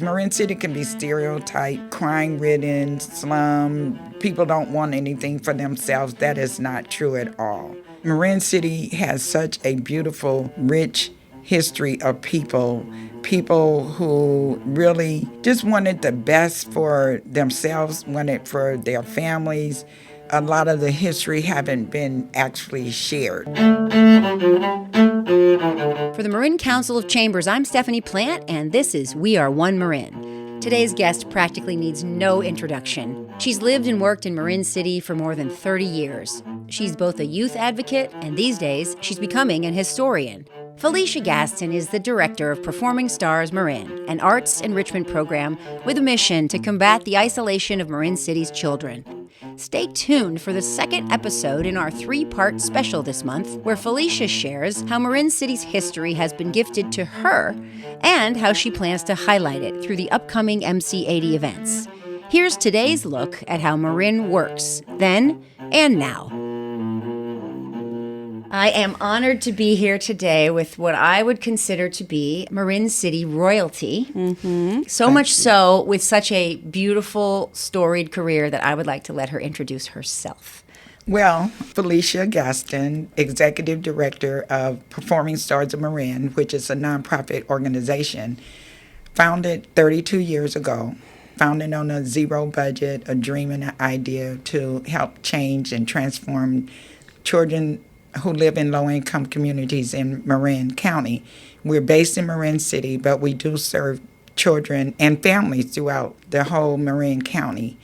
Marin City can be stereotyped, crime-ridden, slum. People don't want anything for themselves. That is not true at all. Marin City has such a beautiful, rich history of people who really just wanted the best for themselves, wanted for their families. A lot of the history haven't been actually shared. For the Marin Council of Chambers, I'm Stephanie Plant, and this is We Are One Marin. Today's guest practically needs no introduction. She's lived and worked in Marin City for more than 30 years. She's both a youth advocate, and these days, she's becoming an historian. Felecia Gaston is the director of Performing Stars Marin, an arts enrichment program with a mission to combat the isolation of Marin City's children. Stay tuned for the second episode in our 3-part special this month, where Felecia shares how Marin City's history has been gifted to her and how she plans to highlight it through the upcoming MC80 events. Here's today's look at how Marin works, then and now. I am honored to be here today with what I would consider to be Marin City royalty. So much so with such a beautiful, storied career that I would like to let her introduce herself. Well, Felecia Gaston, Executive Director of Performing Stars of Marin, which is a nonprofit organization, founded 32 years ago, founded on a zero budget, a dream and an idea to help change and transform children who live in low-income communities in Marin County. We're based in Marin City, but we do serve children and families throughout the whole Marin County.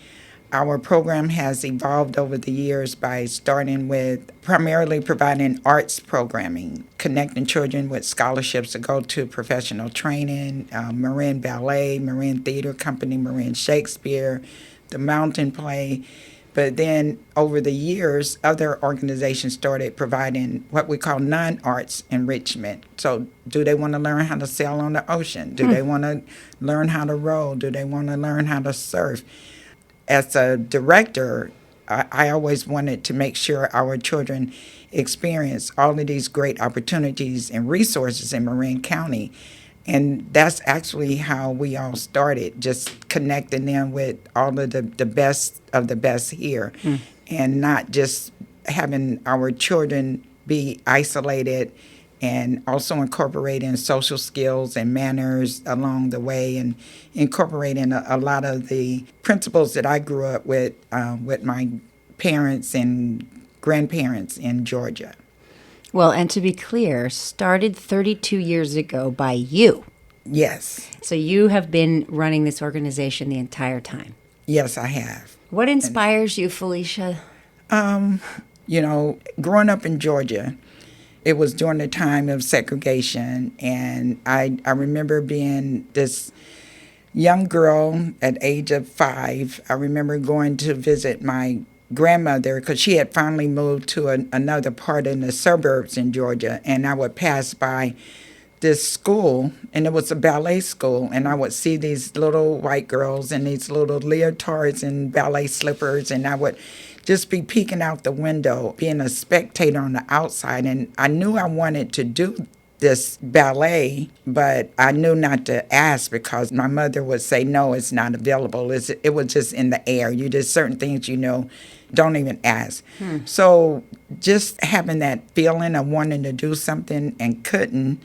Our program has evolved over the years by starting with primarily providing arts programming, connecting children with scholarships to go to professional training, Marin Ballet, Marin Theater Company, Marin Shakespeare, the Mountain Play. But then over the years, other organizations started providing what we call non-arts enrichment. So do they want to learn how to sail on the ocean? Do they want to learn how to row? Do they want to learn how to surf? As a director, I always wanted to make sure our children experience all of these great opportunities and resources in Marin County. And that's actually how we all started, just connecting them with all of the best of the best here, and not just having our children be isolated, and also incorporating social skills and manners along the way, and incorporating a lot of the principles that I grew up with my parents and grandparents in Georgia. Well, and to be clear, started 32 years ago by you. Yes. So you have been running this organization the entire time. Yes, I have. What inspires you, Felecia? Growing up in Georgia, it was during the time of segregation, and I remember being this young girl at age of 5. I remember going to visit my grandmother because she had finally moved to another part in the suburbs in Georgia, and I would pass by this school, and it was a ballet school, and I would see these little white girls in these little leotards and ballet slippers, and I would just be peeking out the window, being a spectator on the outside, and I knew I wanted to do this ballet, but I knew not to ask because my mother would say, no, it's not available. It was just in the air. You did certain things, don't even ask. So just having that feeling of wanting to do something and couldn't,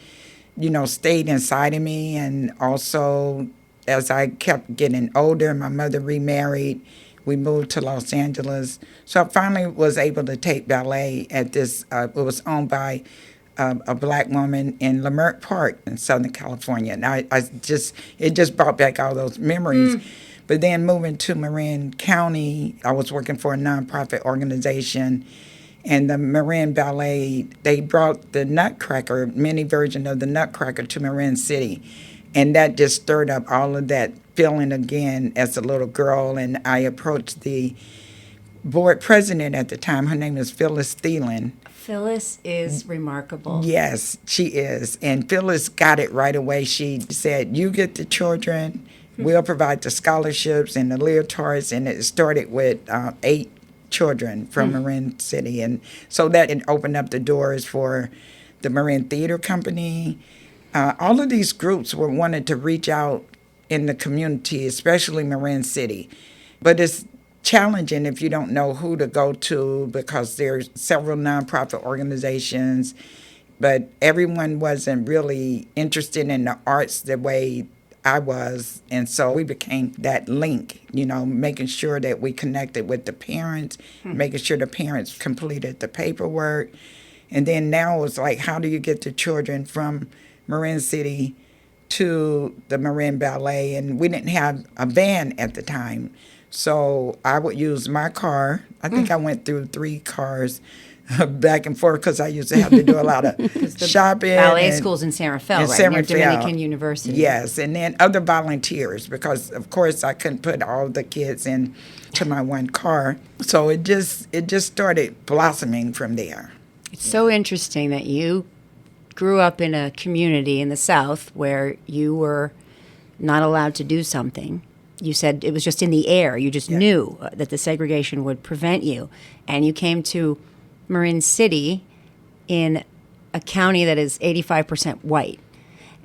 stayed inside of me. And also, as I kept getting older, my mother remarried. We moved to Los Angeles. So I finally was able to take ballet at this, it was owned by a black woman in Leimert Park in Southern California. And it just brought back all those memories. But then moving to Marin County, I was working for a nonprofit organization, and the Marin Ballet, they brought the Nutcracker, mini version of the Nutcracker, to Marin City. And that just stirred up all of that feeling again as a little girl. And I approached the board president at the time. Her name is Phyllis Thielen. Phyllis is remarkable. Yes, she is. And Phyllis got it right away. She said, you get the children, we'll provide the scholarships and the leotards. And it started with 8 children from Marin City. And so that it opened up the doors for the Marin Theater Company. All of these groups wanted to reach out in the community, especially Marin City. But it's challenging if you don't know who to go to because there's several nonprofit organizations, but everyone wasn't really interested in the arts the way I was. And so we became that link, making sure that we connected with the parents, making sure the parents completed the paperwork. And then now it's like, how do you get the children from Marin City to the Marin Ballet? And we didn't have a van at the time. So I would use my car. I think I went through 3 cars back and forth because I used to have to do a lot of shopping. Ballet school's in San Rafael, right? Near Dominican University. Yes, and then other volunteers because, of course, I couldn't put all the kids into my one car. So it just started blossoming from there. It's so interesting that you grew up in a community in the South where you were not allowed to do something. You said it was just in the air. You just knew that the segregation would prevent you. And you came to Marin City in a county that is 85% white.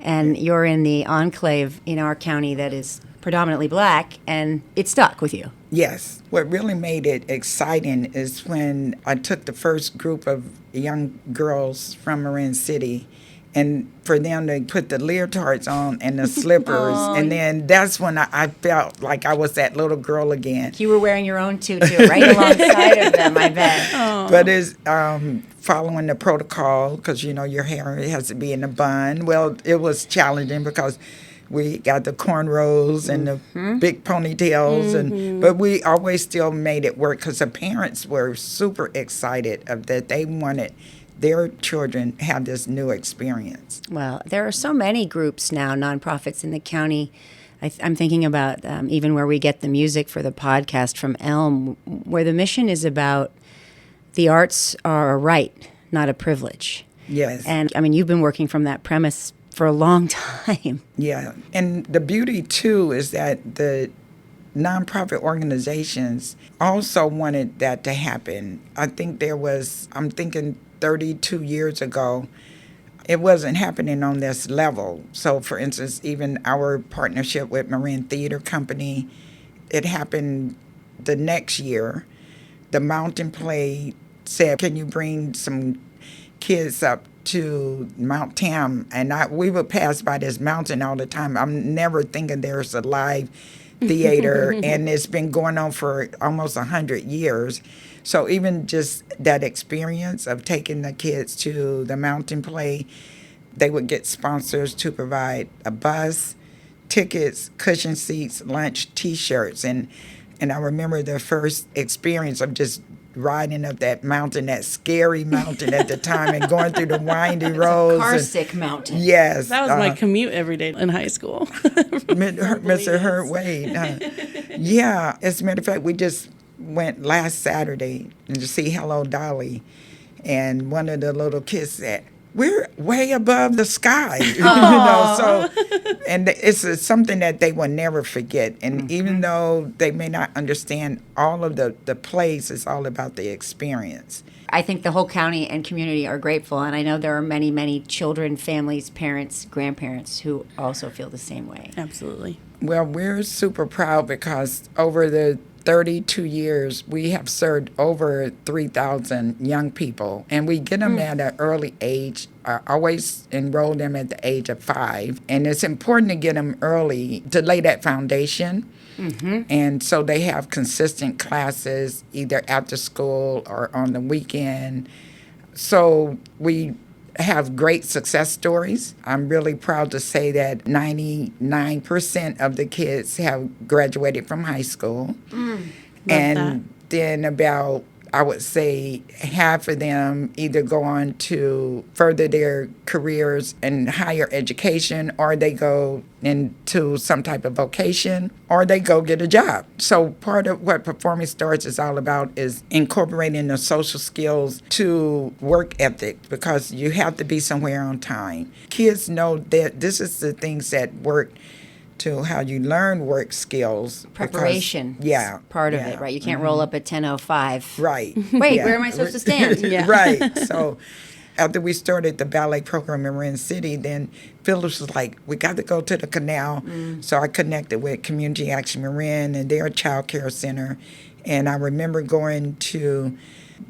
And you're in the enclave in our county that is predominantly black, and it stuck with you. Yes. What really made it exciting is when I took the first group of young girls from Marin City, and for them to put the leotards on and the slippers. And then that's when I felt like I was that little girl again. You were wearing your own tutu right alongside of them, I bet. But it's following the protocol because, your hair has to be in a bun. Well, it was challenging because we got the cornrows and the big ponytails, but we always still made it work because the parents were super excited that they wanted their children have this new experience. Well, there are so many groups now, nonprofits in the county. I'm thinking about even where we get the music for the podcast from Elm, where the mission is about the arts are a right, not a privilege. Yes. And, you've been working from that premise for a long time. Yeah. And the beauty, too, is that the nonprofit organizations also wanted that to happen. I'm thinking 32 years ago, it wasn't happening on this level. So, for instance, even our partnership with Marin Theater Company, it happened the next year. The Mountain Play said, can you bring some kids up to Mount Tam? And we would pass by this mountain all the time. I'm never thinking there's a live theater, and it's been going on for almost 100 years. So even just that experience of taking the kids to the Mountain Play, they would get sponsors to provide a bus, tickets, cushion seats, lunch, T-shirts. And I remember the first experience of just riding up that mountain, that scary mountain at the time, and going through the windy roads. Car-sick mountain. Yes. That was my commute every day in high school. Mr. Hurt Wade. Yeah. As a matter of fact, we just went last Saturday to see Hello Dolly, and one of the little kids said, we're way above the sky, and it's something that they will never forget. And even though they may not understand all of the plays, it's all about the experience. I think the whole county and community are grateful, and I know there are many, many children, families, parents, grandparents who also feel the same way. Absolutely. Well, we're super proud because over the 32 years, we have served over 3,000 young people, and we get them at an early age. I always enroll them at the age of 5, and it's important to get them early to lay that foundation. And so they have consistent classes either after school or on the weekend. So we have great success stories. I'm really proud to say that 99% of the kids have graduated from high school. And then about, I would say, half of them either go on to further their careers in higher education, or they go into some type of vocation, or they go get a job. So part of what Performing Starts is all about is incorporating the social skills to work ethic, because you have to be somewhere on time. Kids know that this is the things that work to how you learn work skills. Preparation. Part of it, right? You can't roll up at 10:05. Right. Wait, where am I supposed to stand? Right. So After we started the ballet program in Marin City, then Phyllis was like, we got to go to the canal. So I connected with Community Action Marin and their child care center. And I remember going to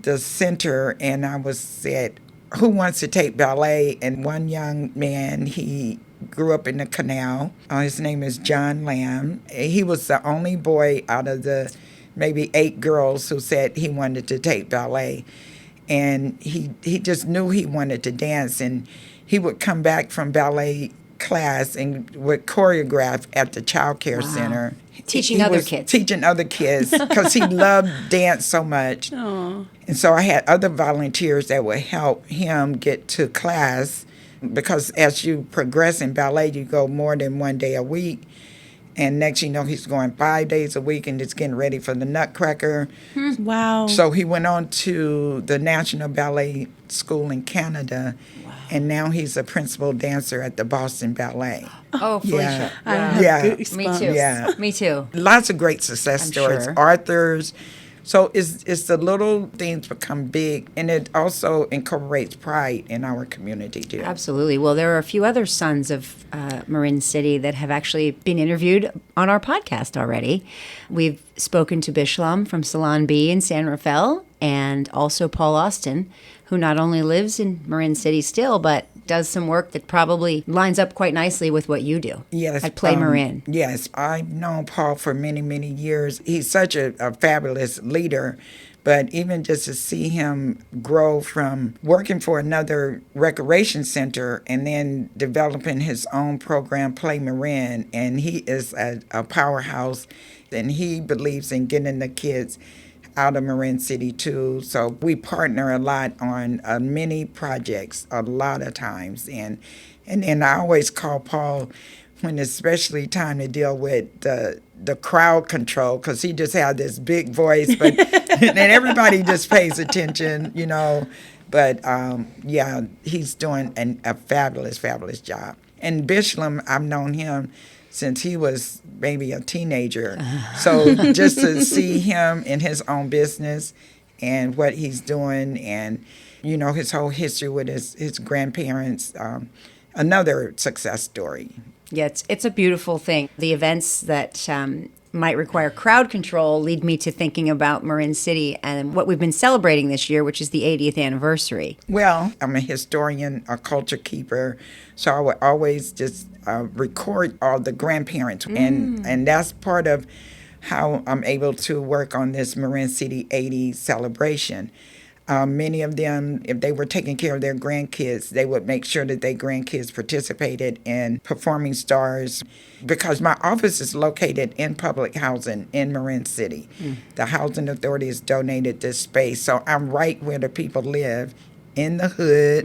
the center and I was said, who wants to take ballet? And one young man, he grew up in the canal. His name is John Lamb. He was the only boy out of the maybe 8 girls who said he wanted to take ballet. And he just knew he wanted to dance. And he would come back from ballet class and would choreograph at the child care center. Teaching He other was kids. Teaching other kids because he loved dance so much. Aw. And so I had other volunteers that would help him get to class because as you progress in ballet, you go more than one day a week. And next you know, he's going 5 days a week and just getting ready for the Nutcracker. Wow. So he went on to the National Ballet School in Canada. And now he's a principal dancer at the Boston Ballet. Oh, Felecia. I have Yeah. goosebumps. Me too. Yeah. Me too. Lots of great success I'm stories. sure. Arthur's. So it's the little things become big, and it also incorporates pride in our community too. Absolutely. Well, there are a few other sons of Marin City that have actually been interviewed on our podcast already. We've spoken to Bishlam from Salon B in San Rafael, and also Paul Austin, who not only lives in Marin City still, but does some work that probably lines up quite nicely with what you do. Yes, At Play Marin. Yes, I've known Paul for many, many years. He's such a fabulous leader. But even just to see him grow from working for another recreation center and then developing his own program, Play Marin, and he is a powerhouse, and he believes in getting the kids out of Marin City too. So we partner a lot on many projects a lot of times. And then I always call Paul when it's especially time to deal with the crowd control because he just had this big voice, but and everybody just pays attention, you know. But yeah, he's doing a fabulous, fabulous job. And Bishlam, I've known him since he was maybe a teenager. So just to see him in his own business and what he's doing and, you know, his whole history with his grandparents, another success story. Yeah, it's a beautiful thing. The events that might require crowd control lead me to thinking about Marin City and what we've been celebrating this year, which is the 80th anniversary. Well, I'm a historian, a culture keeper, so I would always just record all the grandparents, and that's part of how I'm able to work on this Marin City 80 celebration. Many of them, if they were taking care of their grandkids, they would make sure that their grandkids participated in Performing Stars because my office is located in public housing in Marin City. The Housing Authority has donated this space, so I'm right where the people live in the hood,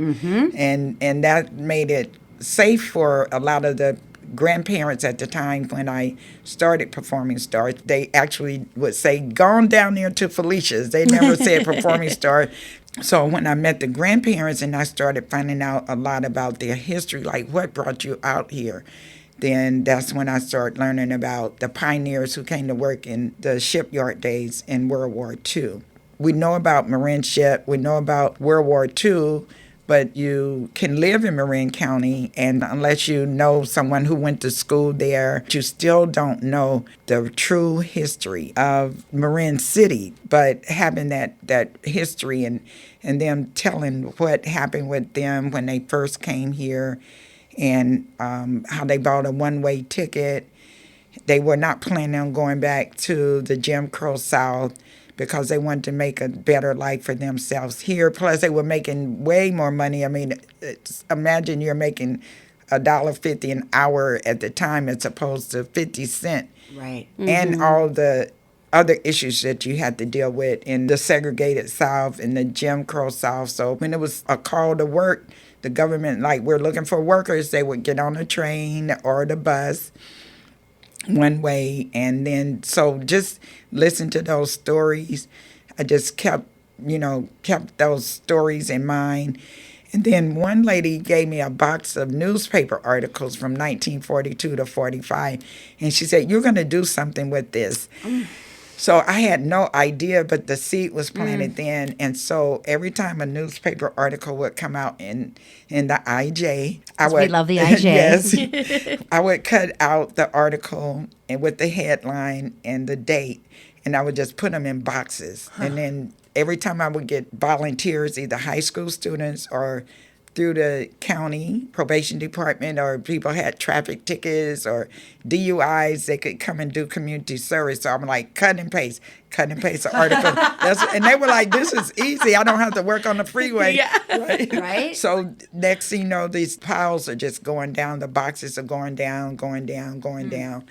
and that made it safe for a lot of the grandparents at the time when I started Performing Stars. They actually would say, go on down there to Felicia's. They never said Performing Stars. So when I met the grandparents and I started finding out a lot about their history, like what brought you out here, then that's when I started learning about the pioneers who came to work in the shipyard days in World War II. We know about Marin Ship, we know about World War II, but you can live in Marin County, and unless you know someone who went to school there, you still don't know the true history of Marin City. But having that history and them telling what happened with them when they first came here and how they bought a one-way ticket. They were not planning on going back to the Jim Crow South because they wanted to make a better life for themselves here. Plus, they were making way more money. I mean, imagine you're making $1.50 an hour at the time as opposed to 50 cents. Right. And all the other issues that you had to deal with in the segregated South and the Jim Crow South. So when it was a call to work, the government, like, we're looking for workers, they would get on a train or the bus one way, and then so just listen to those stories. I just kept those stories in mind. And then one lady gave me a box of newspaper articles from 1942 to 45, and she said, you're going to do something with this. So I had no idea, but the seed was planted then. And so every time a newspaper article would come out in the IJ, I would we love the IJ. Yes, I would cut out the article and with the headline and the date, and I would just put them in boxes. And then every time I would get volunteers, either high school students or through the county probation department, or people had traffic tickets or DUIs, they could come and do community service. So I'm like, cut and paste the article. And they were like, this is easy. I don't have to work on the freeway. Yeah. Right? So next thing you know, these piles are just going down. The boxes are going down, going down.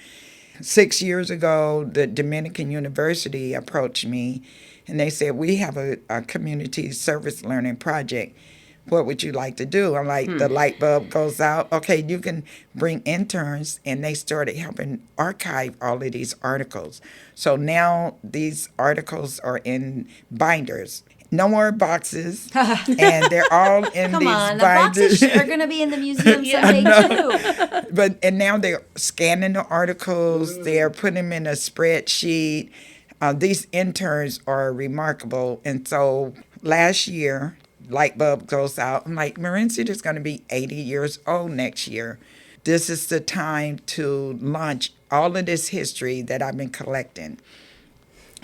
6 years ago, the Dominican University approached me, and they said, we have a community service learning project. What would you like to do? I'm like, the light bulb goes out. Okay, you can bring interns. And they started helping archive all of these articles. So now these articles are in binders. No more boxes. And they're all in Come these on, the binders. boxes are going to be in the museum someday too. And now they're scanning the articles. They're putting them in a spreadsheet. These interns are remarkable. And so last year, light bulb goes out. I'm like, Marin City is going to be 80 years old next year. This is the time to launch all of this history that I've been collecting.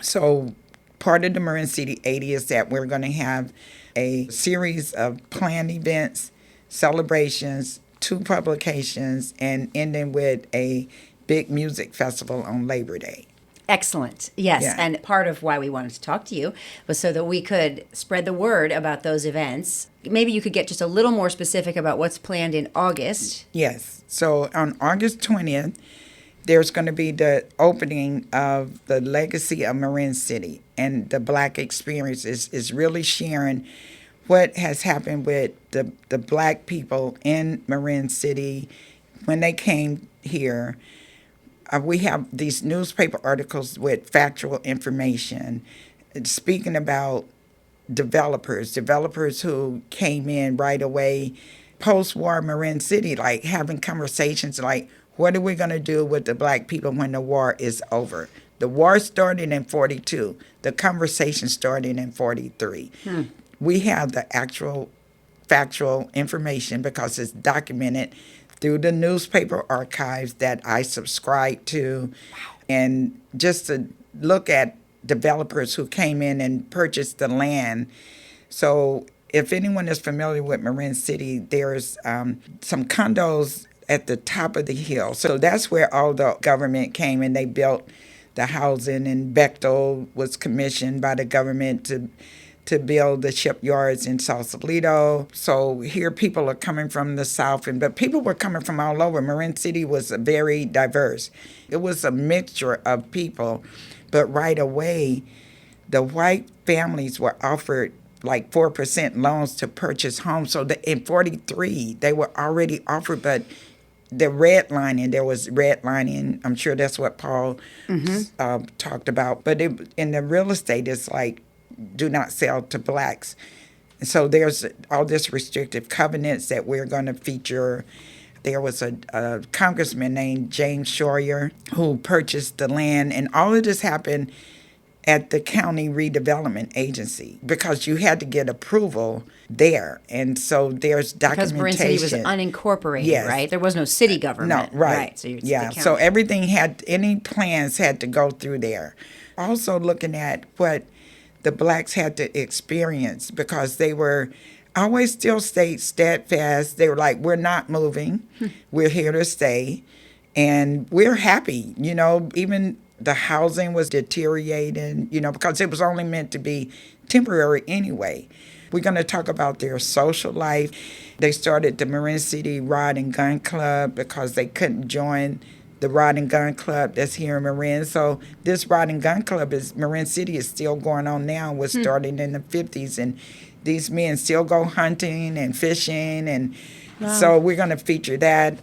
So part of the Marin City 80 is that we're going to have a series of planned events, celebrations, 2 publications, and ending with a big music festival on Labor Day. Excellent. Yes. Yeah. And part of why we wanted to talk to you was so that we could spread the word about those events. Maybe you could get just a little more specific about what's planned in August. Yes. So on August 20th, there's going to be the opening of the Legacy of Marin City. And the Black experience is really sharing what has happened with the Black people in Marin City when they came here. We have these newspaper articles with factual information speaking about developers who came in right away, post-war Marin City, like having conversations like, what are we going to do with the Black people when the war is over? The war started in 42. The conversation started in 43. We have the actual factual information because it's documented through the newspaper archives that I subscribe to. And just to look at developers who came in and purchased the land. So if anyone is familiar with Marin City, there's some condos at the top of the hill. So that's where all the government came and they built the housing, and Bechtel was commissioned by the government to build the shipyards in Sausalito. So here people are coming from the south, but people were coming from all over. Marin City was very diverse. It was a mixture of people, but right away, the white families were offered like 4% loans to purchase homes. So in 43, they were already offered, but there was redlining. I'm sure that's what Paul talked about. But in the real estate, it's like, do not sell to Blacks. So there's all this restrictive covenants that we're going to feature. There was a congressman named James Schroyer who purchased the land, and all of this happened at the county redevelopment agency because you had to get approval there. And so there's documentation. Because Marin City was unincorporated, Yes. right? There was no city government. No, right. So it's the yeah. county. So everything any plans had to go through there. Also looking at what the Blacks had to experience because they were always still stayed steadfast. They were like, we're not moving. We're here to stay. And we're happy. Even the housing was deteriorating, because it was only meant to be temporary anyway. We're going to talk about their social life. They started the Marin City Rod and Gun Club because they couldn't join the Rod and Gun Club that's here in Marin. So this Rod and Gun Club Marin City is still going on now. Was starting in the 50s. And these men still go hunting and fishing. And so we're going to feature that.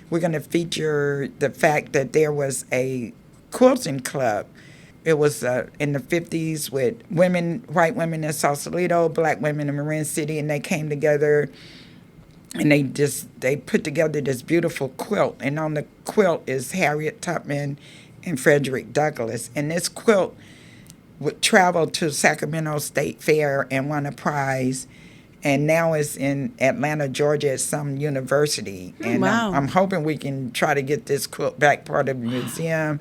We're going to feature the fact that there was a quilting club. It was in the 50s with white women in Sausalito, Black women in Marin City, and they came together and they put together this beautiful quilt. And on the quilt is Harriet Tubman and Frederick Douglass. And this quilt would travel to Sacramento State Fair and won a prize. And now it's in Atlanta, Georgia at some university. And wow. I'm hoping we can try to get this quilt back part of the museum.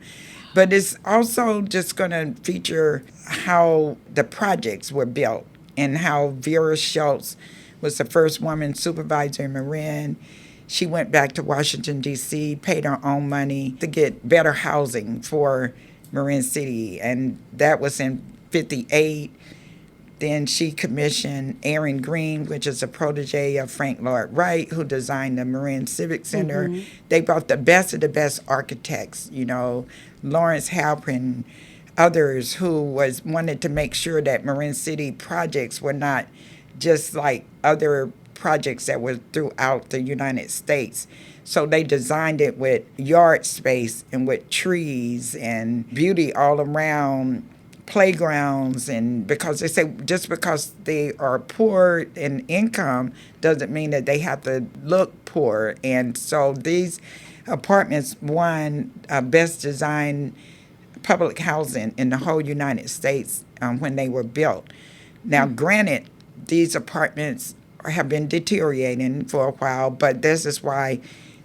But it's also just going to feature how the projects were built and how Vera Schultz was the first woman supervisor in Marin. She went back to Washington, D.C., paid her own money to get better housing for Marin City, and that was in 1958. Then she commissioned Aaron Green, which is a protege of Frank Lloyd Wright, who designed the Marin Civic Center. Mm-hmm. They brought the best of the best architects, Lawrence Halprin, others who wanted to make sure that Marin City projects were not just like other projects that were throughout the United States. So they designed it with yard space and with trees and beauty all around, playgrounds, and because they say just because they are poor in income doesn't mean that they have to look poor. And so these apartments won best designed public housing in the whole United States when they were built. Now, granted, these apartments have been deteriorating for a while, but this is why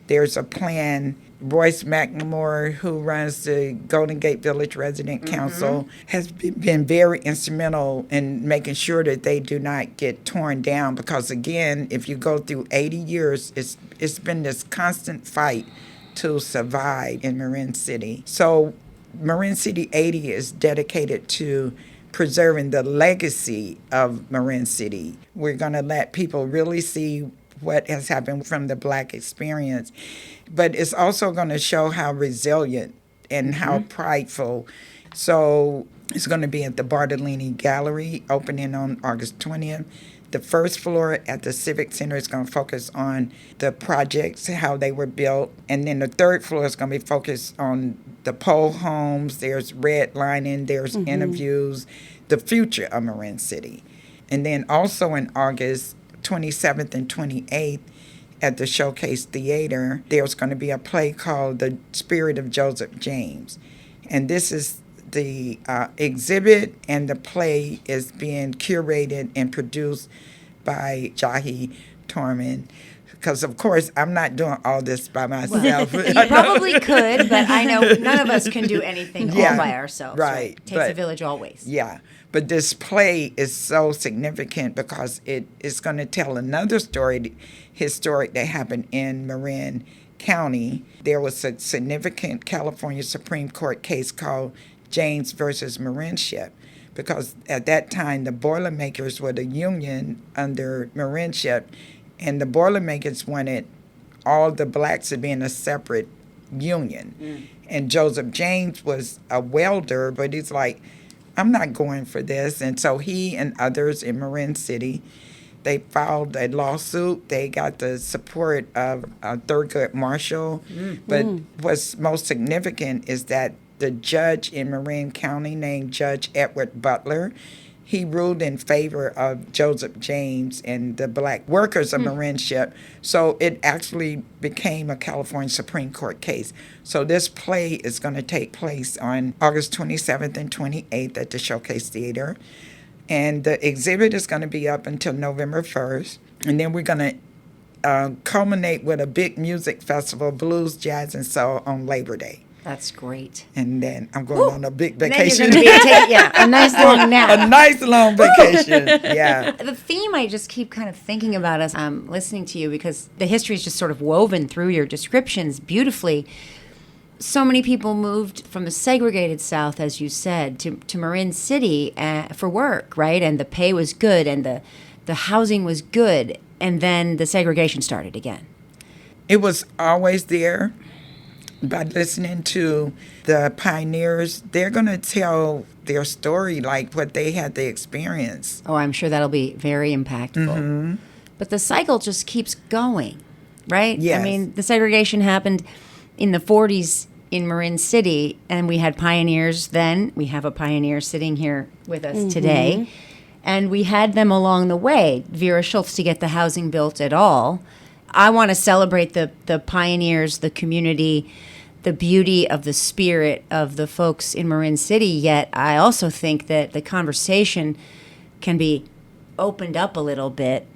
there's a plan. Royce McNamara, who runs the Golden Gate Village Resident Council, has been very instrumental in making sure that they do not get torn down. Because again, if you go through 80 years, it's been this constant fight to survive in Marin City. So Marin City 80 is dedicated to preserving the legacy of Marin City. We're going to let people really see what has happened from the Black experience. But it's also going to show how resilient and how prideful. So it's going to be at the Bartolini Gallery, opening on August 20th. The first floor at the Civic Center is going to focus on the projects, how they were built. And then the third floor is going to be focused on the pole homes. There's redlining, there's interviews, the future of Marin City. And then also in August 27th and 28th, at the Showcase Theater, there's going to be a play called The Spirit of Joseph James. And this is the exhibit, and the play is being curated and produced by Jahi Torman. Because, of course, I'm not doing all this by myself. Well, you probably could, but I know none of us can do anything all by ourselves. Right. It takes a village always. Yeah. But this play is so significant because it is going to tell another story, historic, that happened in Marin County. There was a significant California Supreme Court case called James versus Marinship, because at that time the Boilermakers were the union under Marinship, and the Boilermakers wanted all the blacks to be in a separate union. And Joseph James was a welder, but he's like, I'm not going for this. And so he and others in Marin City, they filed a lawsuit. They got the support of Thurgood Marshall. But what's most significant is that the judge in Marin County named Judge Edward Butler, he ruled in favor of Joseph James and the black workers of Marinship. So it actually became a California Supreme Court case. So this play is going to take place on August 27th and 28th at the Showcase Theater. And the exhibit is going to be up until November 1st. And then we're going to culminate with a big music festival, blues, jazz, and soul on Labor Day. That's great. And then I'm going on a big vacation. And then you're going to be a nice long nap. A nice long vacation, yeah. The theme I just keep kind of thinking about as I'm listening to you, because the history is just sort of woven through your descriptions beautifully. So many people moved from the segregated South, as you said, to Marin City for work, right? And the pay was good and the housing was good. And then the segregation started again. It was always there. By listening to the pioneers, they're going to tell their story, like what they had to experience. Oh, I'm sure that'll be very impactful. But the cycle just keeps going, right? Yes. I mean, the segregation happened in the 40s in Marin City, and we had pioneers then. We have a pioneer sitting here with us today. And we had them along the way, Vera Schultz, to get the housing built at all. I want to celebrate the pioneers, the community, the beauty of the spirit of the folks in Marin City, yet I also think that the conversation can be opened up a little bit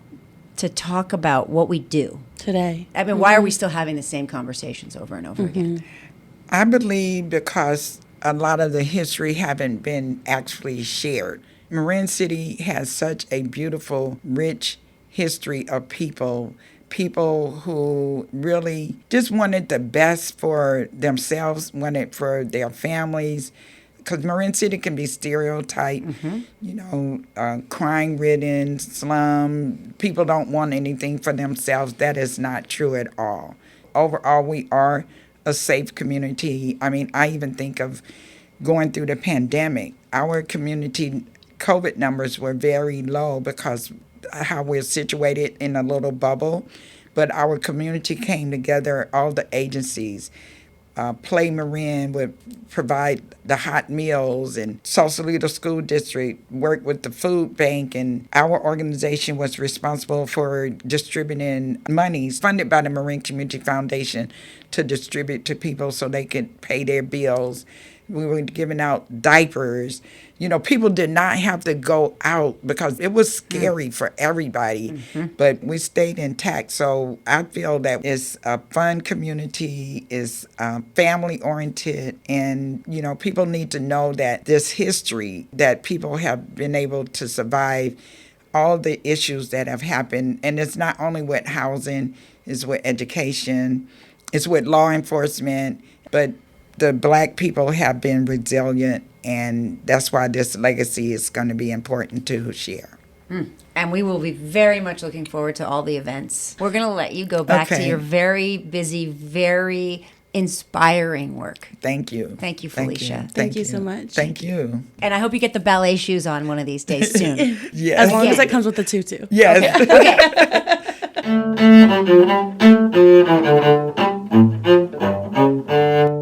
to talk about what we do Today. I mean, why are we still having the same conversations over and over again? I believe because a lot of the history haven't been actually shared. Marin City has such a beautiful, rich history of people who really just wanted the best for themselves, wanted for their families. Because Marin City can be stereotyped, crime-ridden, slum. People don't want anything for themselves. That is not true at all. Overall, we are a safe community. I mean, I even think of going through the pandemic. Our community COVID numbers were very low because how we're situated in a little bubble. But our community came together, all the agencies. Play Marin would provide the hot meals, and Sausalito School District worked with the food bank, and our organization was responsible for distributing monies funded by the Marin Community Foundation to distribute to people so they could pay their bills. We were giving out diapers. People did not have to go out because it was scary for everybody, but we stayed intact. So I feel that it's a fun community, it's family-oriented, and, people need to know that this history that people have been able to survive all the issues that have happened, and it's not only with housing, it's with education, it's with law enforcement, but the Black people have been resilient, and that's why this legacy is going to be important to share. And we will be very much looking forward to all the events. We're going to let you go back to your very busy, very inspiring work. Thank you. Thank you, Felecia. Thank you so much. Thank you. And I hope you get the ballet shoes on one of these days soon. Yes. As long as it comes with the tutu. Yes.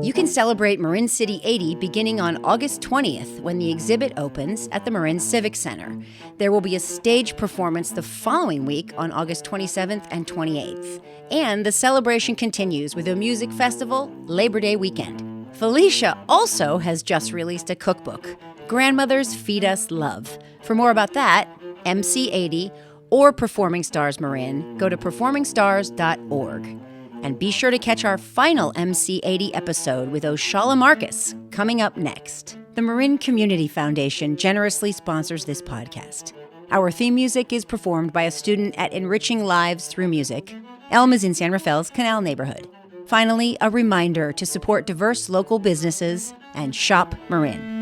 You can celebrate Marin City 80 beginning on August 20th when the exhibit opens at the Marin Civic Center. There will be a stage performance the following week on August 27th and 28th. And the celebration continues with a music festival Labor Day weekend. Felecia also has just released a cookbook, Grandmothers Feed Us Love. For more about that, MC80 or Performing Stars Marin, go to performingstars.org. And be sure to catch our final MC80 episode with Oshala Marcus coming up next. The Marin Community Foundation generously sponsors this podcast. Our theme music is performed by a student at Enriching Lives Through Music. Elm is in San Rafael's Canal neighborhood. Finally, a reminder to support diverse local businesses and shop Marin.